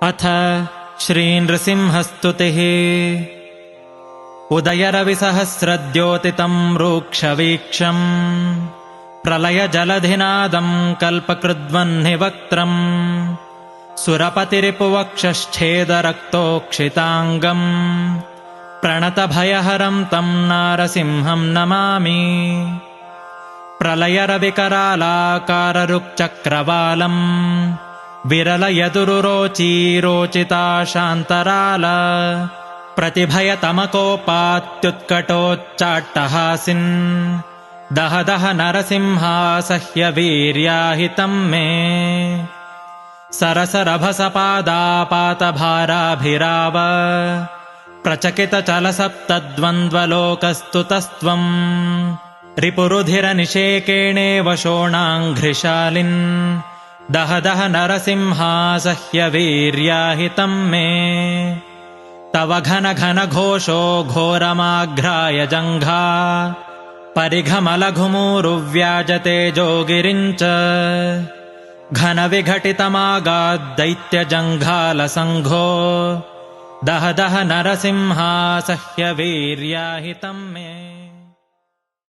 अथ श्रीनृसिंहस्तुतिः। उदयरविसहस्रद्योतितम् रूक्षवीक्षम् प्रलयजलधिनादम् कल्पकृद्वह्निवक्त्रम् सुरपतिरिपुवक्षश्छेदरक्तोक्षिताङ्गम् प्रणतभयहरम् तम् नारसिंहम् नमामि। प्रलयरविकरालाकाररुक्चक्रवालम् विरलयदुरुरोचीरोचिता शान्तराल प्रतिभयतमकोपात्युत्कटोच्चाट्टहासिन् दह दह नरसिंहासह्यवीर्याहितम् मे। सरसरभसपादापातभाराभिराव प्रचकितचलसप्तद्वन्द्वलोकस्तुतस्त्वम् रिपुरुधिरनिषेकेणेव शोणाङ्घ्रिशालिन् दह दह नरसिंहासह्यवीर्याहितम् मे। तव घन घन घोषो घोरमाघ्राय जङ्घा परिघमलघुमूरुव्याजतेजोगिरिम् च घनविघटितमागाद्दैत्यजङ्घालसङ्घो दह दह नरसिंहासह्यवीर्याहितम् मे।